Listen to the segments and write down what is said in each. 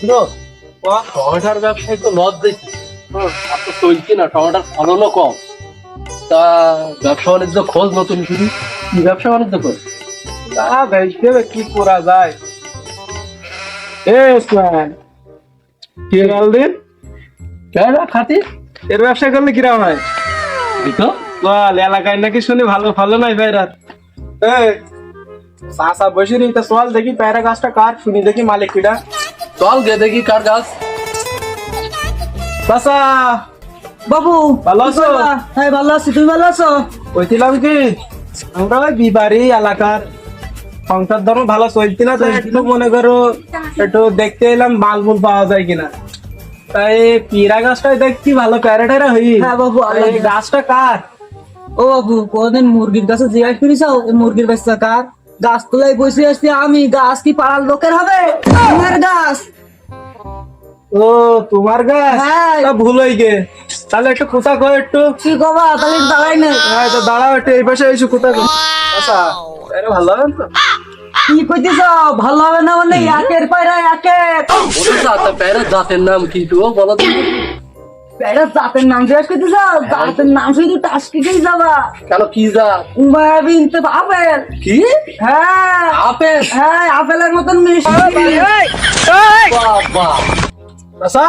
টমেটোর ব্যবসায় তো লস দেখি, আর তো চলছে না, টমেটোর ফলনও কম। তা ব্যবসা বাণিজ্য খোঁজ নতুন শুরু, কি ব্যবসা বাণিজ্য কর? তা ভেবে কি করা যায়? কি গাল দিন কেন খাতি এর ব্যবসা করলে কিরম হয়? তো বল, এলাকায় নাকি শুনি ভালো ভালো নাই ভাইরার। চাষা বসে নি, তা চল দেখি প্যারা গাছটা কার, শুনি দেখি মালিক কিটা। চল গে দেখি কার গাছ। চাষা বাবু ভালো আছো? হ্যাঁ ভালো আছি, তুমি ভালো আছো? বলছিলাম কি, আমরা ওই বিবাড়ি এলাকার সংসার ধরো ভালো চলছে না, তো একটু মনে করো একটু দেখতে এলাম মালমূল পাওয়া যায় কিনা। তাই পিরা গাছটাই দেখছি ভালো প্যারা ট্যারা হই। হ্যাঁ বাবু, এই গাছটা কার? ও বাবু, কোনদিন মুরগির কাছে জিজ্ঞাসা করিস মুরগির বাচ্চা কার? গাছ তোলাই বসে আসছি আমি, গাছ কি পাড়ার লোকের হবে? আমার গাছ। ও তোমার গাছ? হ্যাঁ। তা ভুল হয়ে গে, তাহলে একটু কোথা কো একটু। কি কবা, তাহলে দাঁড়াই না। হ্যাঁ তো দাঁড়াও একটু, এই পাশে এসে কোথা কো। আচ্ছা আরে ভালো হবে তো? কি কইতেছ? ভালো হবে না মানে একের পায়রা একের। প্যারের জাতের নাম কি তো বলো তো? প্যারা জাতের নাম জিজ্ঞাসা করতেছ? জাতের নাম শুধু টাস্কিকেই যাবা। কেন কি জাত? উমাবিন তো আপেল। কি হ্যাঁ আপেল? হ্যাঁ, আপেলের মতন মিষ্টি। বাবা আচ্ছা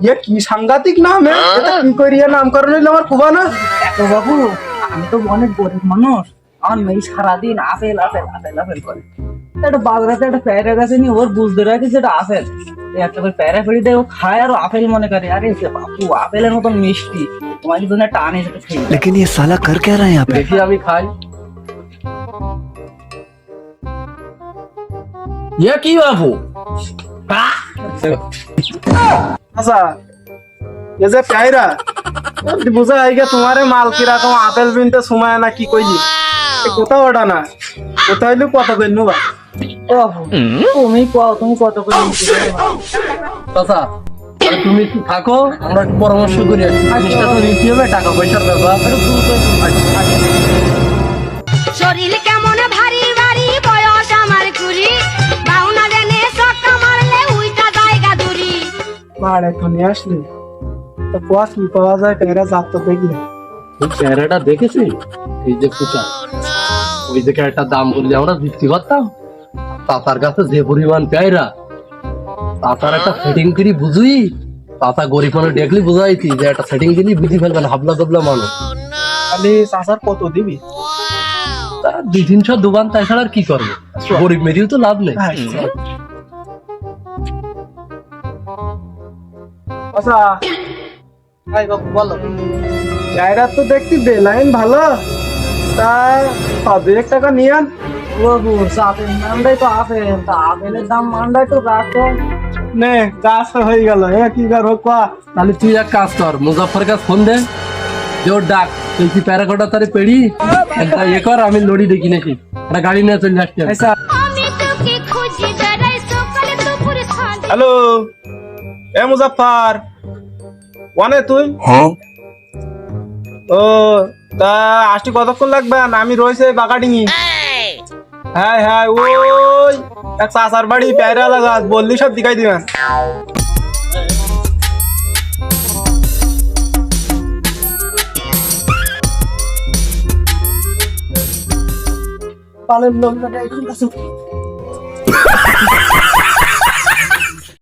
ইয়ে কি সাংঘাতিক নাম, এটা কি করিয়া নামকরণ হইলো আমার কুবা না? তো বাবু, আমি তো অনেক গরিব মানুষ, আমার মেয়ে সারাদিন আপেল আপেল আপেল আপেল করে। একটা বাজারাতে একটা প্যারা গাছে নিয়ে ওর বুঝতে রাখি যেটা আপেল, একটা করে প্যারা ফেরি দেয়, ও খায় আর আপেল মনে করে। আরে বাপু, আপেলের মতন মিষ্টি, তোমার জন্য একটা আনে সেটা খেয়ে। लेकिन ये साला कर क्या रहा है यहाँ पे? দেখি আমি খাই। ইয়ে কি বাবু? আচ্ছা এ যে প্যারা বুঝা হয়ে গে, তোমারে মাল কিরকম আপেল বিনতে সময় না কি কইলি, কোথাও ওটা না, কোথাও হইলে কত কইনু বা। ও বাপু, তুমি তুমি কত করে নিতে পারো? চাচা তাহলে তুমি একটু থাকো, আমরা একটু পরামর্শ করি। জিনিসটা তো নিতে হবে, টাকা পয়সার ব্যাপার। শরীর কেমন ভারী ভারী, বয়স আমার কুড়ি, বাউনা দেনে সক্কা মারলে উইটা জায়গা দূরি। আর এখন নিয়ে আসলি তো কোয়া কি পাওয়া যায়, প্যারা জাত তো দেখলি। এই চেহারাটা দেখেছি, এই যে কুচা, ওই যে একটা দাম বললে আমরা বিক্রি করতাম। তাতার কাছে যে পরিমাণ পেয়ারা, তাতার একটা সেটিং করি বুঝুই। তাতা গরিব মানুষ দেখলি বুঝাইছি যে একটা সেটিং দিলি বুঝি ফেলবেন, হাবলা দবলা মানুষ। খালি চাষার কত দিবি? তারা 200-300 দোকান, তাই ছাড়া আর কি করবো? গরিব মেরিও তো লাভ নেই। আচ্ছা এই বাবু বলো। জায়গা তো দেখতে দে লাইন ভালো, তা 1 টাকা নিয়ে আন। ও বাবু, জাতের নামটাই তো আপেল, তা আপেলের দাম মানটাই তো রাখো। নে গাছ হয়ে গেল, কি করবো কোয়া? তাহলে তুই এক কাজ কর, মুজাফর কাছে ফোন দে, যে ওর ডাক, তুই কি প্যারাকোটা তারে পেড়ি একটা ইয়ে কর, আমি লড়ি দেখি নাকি একটা গাড়ি নিয়ে চলে আসতে। আচ্ছা আমি তোকে খুঁজি বেড়াই সকালে দুপুর সন্ধ্যা। হ্যালো এ মুজাফফর, ওয়ানে তুই? ও তা আসতে কতক্ষণ লাগবে? আমি রয়েছে বাগাডিঙি। হ্যাঁ হ্যাঁ, ওই এক চাচার বাড়ি প্যারা লাগা, বললি সব দিকাই দিবেন। পালের লোকটা একদম কাছে